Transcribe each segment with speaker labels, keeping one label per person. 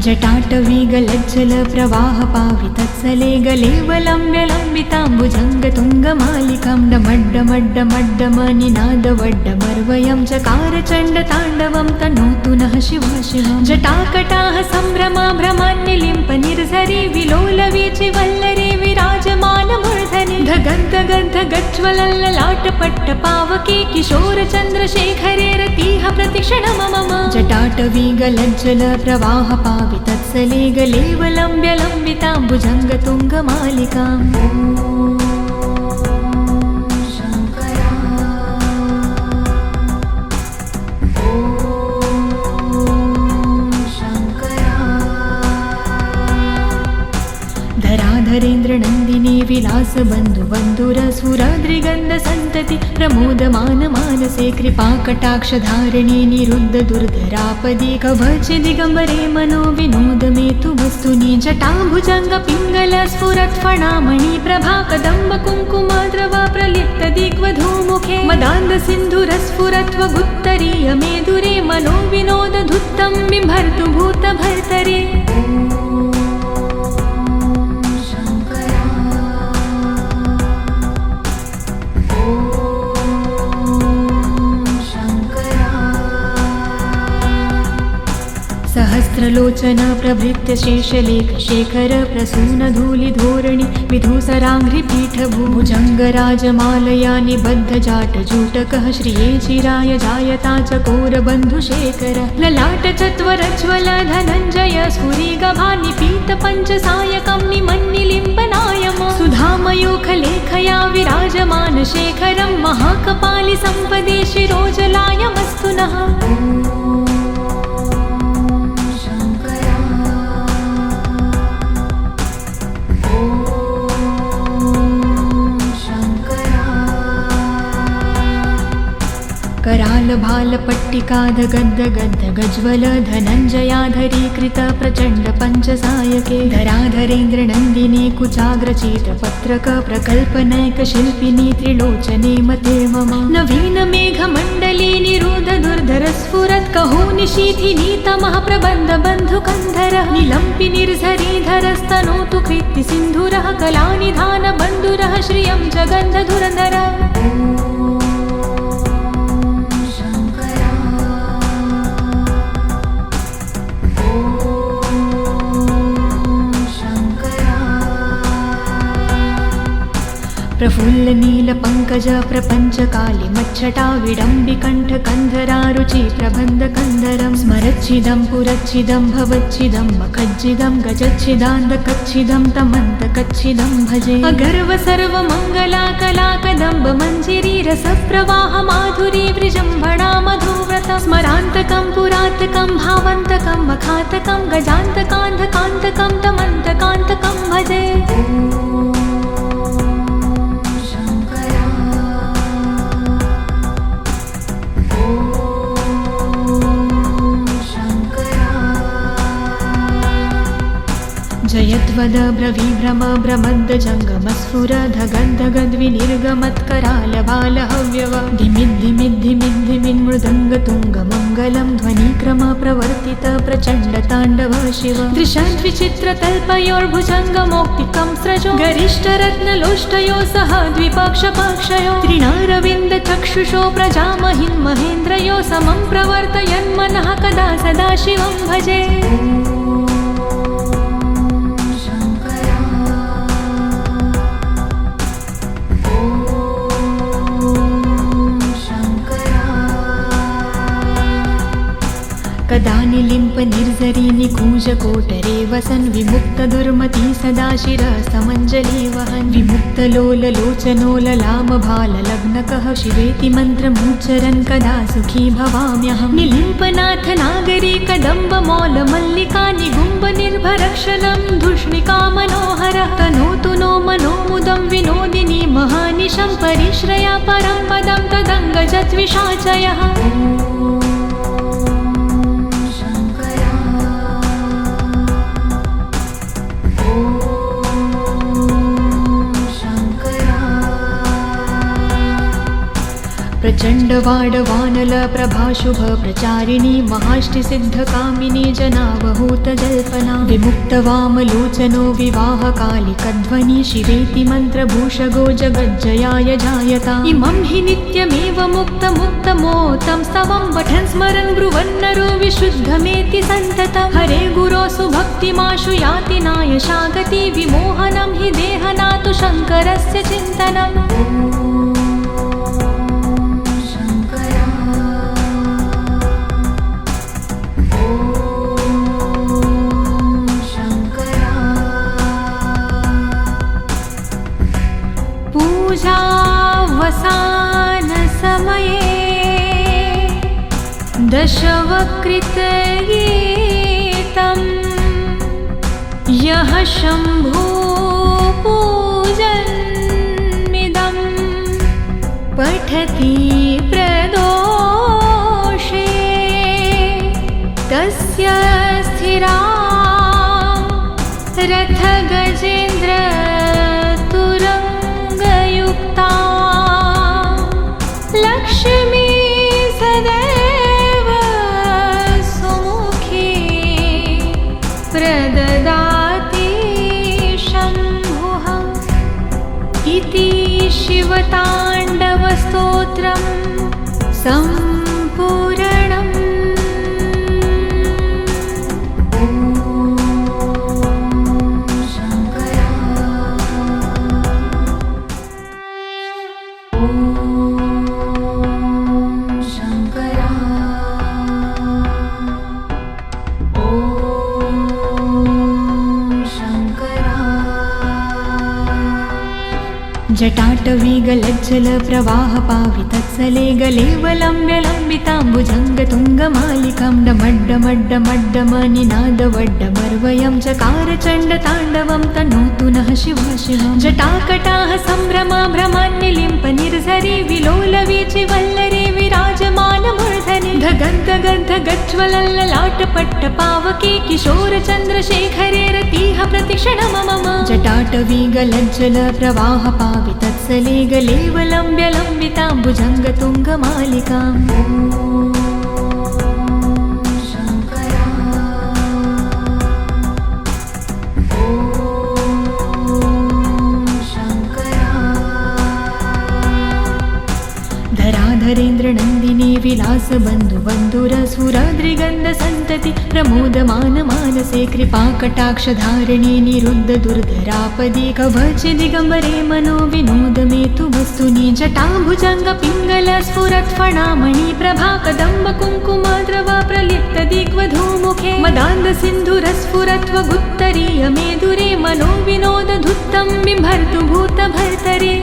Speaker 1: जटाटवीगलज्जल प्रवाह पावितत्सले गलेवलम्ब्यलम्बिताम्बुजङ्गतुङ्गमालिकां डमड्डमड्डमड्डमनिनादवड्डमर्वयं चकार चण्डताण्डवं तनोतु नः शिवा शिवं। जटाकटाः सम्भ्रमा भ्रमान्यलिम्प निर्झरी विलोलवीचि वल्लरी विराजमानमूर्धनि धगन्धगन्ध गज्ज्वलल्ललाटपट्ट पावके किशोरचन्द्रशेखरे रतिः प्रतिक्षणं मम। जटाटवीगलज्जल प्रवाह तत्सले गलेवलम्ब्यलम्बिताम्बुजङ्गतुङ्गमालिकाम् धराधरेन्द्रनन्दिनी विलासबन्धुबन्धुरसुराद्रिगन्धसन्तति प्रमोदमान मानसे कृपाकटाक्षधारिणी निरुद्ध दुर्धरापदे कवचदिगम्बरे मनो विनोदमेतु वस्तुनि जटाभुजङ्गपिङ्गल स्फुरत्फणामणि प्रभा कदम्ब कुङ्कुमाद्रव प्रलिप्त दिग्वधूमुखे मदान्धसिन्धुरस्फुरत्वगुत्तरीय मेदुरे मनो विनोदधुत्तं बिभर्तु भूतभर्तरे। सहस्रलोचन प्रभृत्य शेषलेख शेखर प्रसून धूलिधोरणि विधूसराङ्घ्रिपीठ भुजङ्गराजमालया निबद्ध जाटजूटकः श्रिये चिराय जायता चकोरबन्धुशेखर ललाट चत्वरज्वल धनञ्जय स्फुरिगभानिपीत पञ्चसायकं निमन्निलिम्पनायम सुधामयूखलेखया विराजमान शेखरं महाकपालि सम्पदे शिरोजलायमस्तु नः। करालभालपट्टिकाधगद्ध गज्वल धनञ्जयाधरीकृत प्रचण्ड पञ्चसायके धराधरेन्द्रनन्दिनी कुचाग्रचित्रपत्रक प्रकल्पनैकशिल्पिनी त्रिलोचने मते मम। नवीन मेघमण्डली निरुद्ध दुर्धर स्फुरत् कहोनिशीथिनी तमः प्रबन्ध बन्धुकन्धरः निलम्पि निर्झरीधरस्तनोतु कृत्ति सिन्धुरः कलानिधान बन्धुरः श्रियं जगन्धधुरधरः। प्रफुल्ल नील पंकज प्रपंच काली मच्छटा विडम्बिकण्ठ कंधरारुचि प्रबन्ध कंधरं स्मरच्छिदं पुरच्छिदं भवच्छिदं मखज्जिदं गजच्छिदान्धकच्छिदं तमन्तकच्छिदं भजे। अगर्व सर्वमङ्गला कला कदम्ब मञ्जिरी रसप्रवाह माधुरी वृजम्भणा मधुव्रत स्मरान्तकं पुरातकं भावन्तकं मखातकं गजान्तकान्धकान्तकं तमन्तकान्तकं भजे। जयत्वद ब्रवीभ्रम भ्रमद्द जङ्गमस्फुर धगन्धगद्विनिर्गमत्करालबालहव्यव धिमिद्धिमिद्धिमिन्मृदङ्गतुङ्गमङ्गलं ध्वनिक्रम प्रवर्तित प्रचण्ड ताण्डव शिव। दृशद्विचित्रतल्पयोर्भुजङ्गमौक्तिकं स्रजो गरिष्ठरत्नलोष्टयो सह द्विपक्षपक्षयो त्रिणारविन्द चक्षुषो प्रजामहिन् महेन्द्रयो समं प्रवर्तयन्मनः कदा सदा शिवं भजे। कदा निलिम्प निर्झरी निकूज कोटरे वसन् विमुक्त दुर्मती सदा शिरस्तमञ्जलि वहन् विमुक्त लोल लोचनोललाम भाल लग्नकः शिवेति मन्त्रमुच्चरन् कदा सुखी भवाम्यहं। निलिम्पनाथ नागरी कदम्ब मौल मल्लिका निगुम्ब निर्भरक्षलं धूष्णिका मनोहरः तनोतु नो मनोमुदं विनोदिनी महानिशं परिश्रया परं पदं तदङ्गजद्विषाचयः। प्रचण्डवाड वानल प्रभाशुभ प्रचारिणी महाष्टिसिद्धकामिनी जनावहूत जल्पना विमुक्तवामलोचनो विवाहकालिकध्वनि शिवेति मन्त्रभूषगो जगज्जयाय जायता इमं हि नित्यमेव मुक्तमोत्तं स्तवं पठन् स्मरन् ब्रुवन्नरो विशुद्धमेति सन्ततं हरे गुरो सुभक्तिमाशु याति नायशागति विमोहनं हि देहनातु शङ्करस्य चिन्तनम् पूजावसानसमये दशवक्त्रगीतं यः शम्भो पूजन्मिदं पठति प्रदोषे तस्य स्थिरा रथगजेन्द्र लक्ष्मी सदैव सुमुखी प्रददाति शम्भुः इति शिवताण्डवस्तोत्रं सम्पूर्णम् जटाटवीगलज्जल प्रवाहपावितत्सले गलेवलम्ब्यलम्बिताम्बुजङ्गतुङ्गमालिकां डमड्डमड्डमड्डमनिनादवड्डमर्वयं चकारचण्डताण्डवं तनोतु नः शिवा शिवं जटाकटाः सम्भ्रमा भ्रमान्यलिम्प निर्झरी विलोलवीचिवल्लरी विराजमानमूर्धनि धगन्धगन्धगज्ज्वलल्ललाटपट्टपावके किशोरचन्द्रशेखरे रतिः प्रतिक्षणं मम जटाटवीगलज्जल प्रवाहपावितत्सले गलेवलम्ब्यलम्बिताम्बुजङ्गतुङ्गमालिकाम् धराधरेन्द्रनन्दिनी विलासबन्धुबन्धुरसुराद्रिगन्धसन्तति प्रमोदमान मानसे कृपाकटाक्षधारिणी निरुद्ध दुर्धरापदी कवचदिगम्बरे मनो विनोदमेतु वस्तुनि जटाभुजङ्ग पिङ्गल स्फुरत्फणामणि प्रभा कदम्ब कुङ्कुमाद्रवा प्रलिप्त दिग्वधूमुखे मदान्ध सिन्धुरस्फुरत्वगुत्तरीय मेदुरे मनो विनोद धुत्तं बिम्भर्तु भूतभर्तरे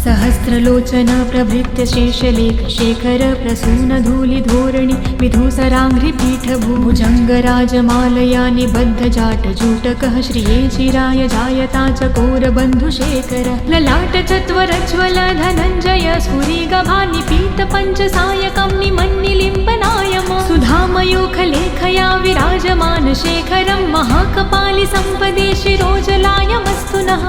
Speaker 1: सहस्रलोचन प्रभृत्य शेषलेख शेखर प्रसून धूलिधोरणि विधूसराङ्घ्रिपीठभुजङ्गराजमालया निबद्धजाटजूटकः श्रिये चिराय जायता चकोरबन्धुशेखर ललाटचत्वरज्ज्वल धनञ्जय स्फुरिगभानिपीतपञ्चसायकं निमन्निलिम्बनायम सुधामयूखलेखया विराजमान शेखरं महाकपालि सम्पदे शिरोजलायमस्तु नः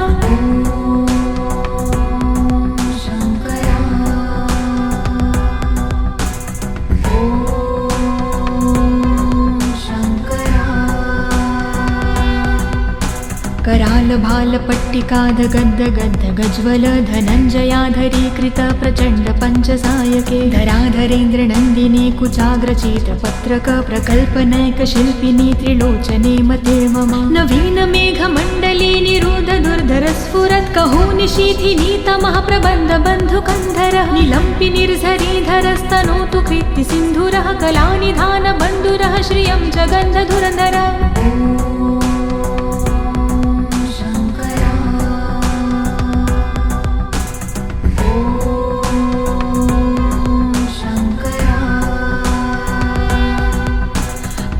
Speaker 1: करालभालपट्टिकाधगद्धगद्धगज्ज्वल धनञ्जयाधरीकृत प्रचण्ड पञ्चसायके धराधरेन्द्रनन्दिनी कुचाग्रचीतपत्रक प्रकल्पनैकशिल्पिनी त्रिलोचने मते मम नवीनमेघमण्डली निरुद्ध दुर्धरस्फुरत् कहोनिशीथिनी तमः प्रबन्ध बन्धुकन्धरः निलम्पि निर्झरीधरस्तनोतु कृत्तिसिन्धुरः कलानिधान बन्धुरः श्रियं जगन्धधुरन्धरः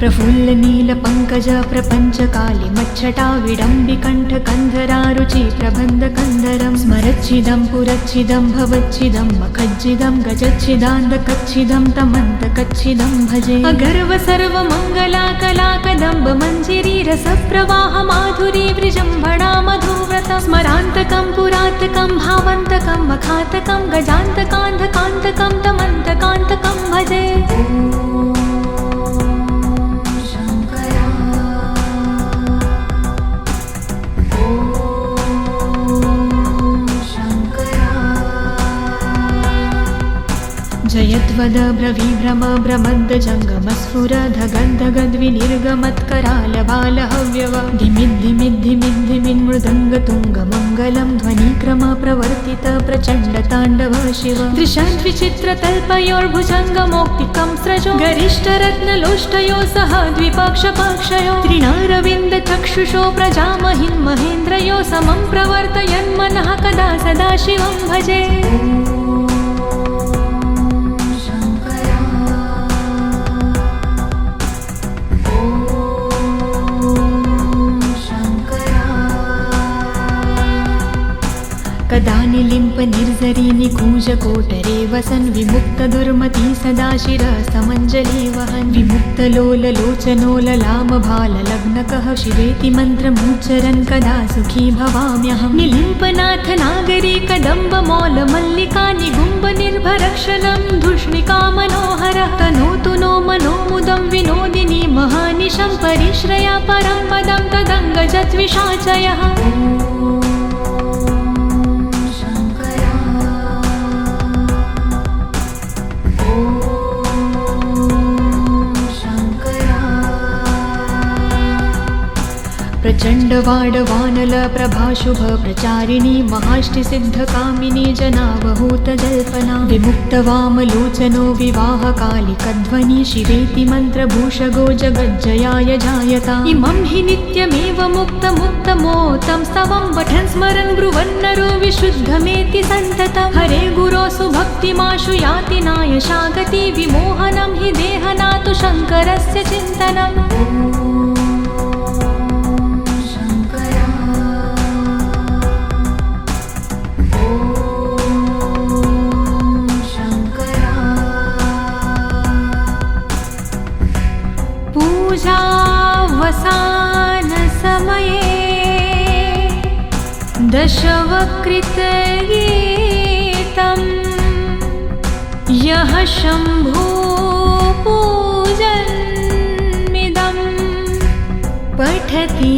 Speaker 1: प्रफुल्लनीलपङ्कज पङ्कज प्रपञ्चकाली मच्छटा विडम्बिकण्ठकन्धरारुचि प्रबन्धकन्धरं स्मरच्छिदं पुरच्छिदं भवच्छिदं मखज्जिदं गजच्छिदान्दकच्छिदं तमन्तकच्छिदं भजे अगर्व सर्वमङ्गला कला कदम्ब मञ्जिरी रसप्रवाह माधुरी विजृम्भणा मधुव्रतं स्मरान्तकं पुरातकं भावन्तकं मखातकं गजान्तकान्धकान्तकं तमन्तकान्तकं भजे जयत्वद ब्रवीभ्रम भ्रमद् जङ्गमस्फुरधगद्धगद्विनिर्गमत्करालबालहव्यव धिमिद्धिमिद्धिमिद्धिमिन्मृदङ्गतुङ्गमङ्गलं ध्वनिक्रम प्रवर्तित प्रचण्डताण्डव शिव दृशाद्विचित्रतल्पयोर्भुजङ्गमौक्तिकं स्रजो गरिष्ठरत्नलोष्टयो सह द्विपक्षपक्षयो त्रिणारविन्दचक्षुषो प्रजामहिन् महेन्द्रयो समं प्रवर्तयन्मनः कदा सदा शिवं भजे कदा निलिम्प निर्झरी निकूजकोटरे वसन् विमुक्तदुर्मती सदा शिरसमञ्जली वहन् विमुक्तलोललोचनो ललामभाललग्नकः शिवेति मन्त्रमुच्चरन् कदा सुखी भवाम्यहं निलिम्पनाथ नागरी कदम्बमौलमल्लिका निगुम्ब निर्भरक्षलं धूष्णिका मनोहरः तनोतु नो मनोमुदं विनोदिनी महानिशं परिश्रया परं पदं तदङ्गजद्विषाचयः प्रचण्डवाडवानल प्रभाशुभ प्रचारिणी महाष्टिसिद्धकामिनी जनावहूतजल्पना विमुक्तवामलोचनो विवाहकालिकध्वनि शिवेति मन्त्रभूषगो जगज्जयाय जायता इमं हि नित्यमेव मुक्तमुक्तमोतं स्तवं पठन् स्मरन् ब्रुवन्नरो विशुद्धमेति सन्ततं हरे गुरोसु भक्तिमाशु याति नायशागति विमोहनं हि देहनातु शङ्करस्य चिन्तनम् पूजावसानसमये दशवक्त्रगीतं यः शम्भो पूजन्मिदं पठति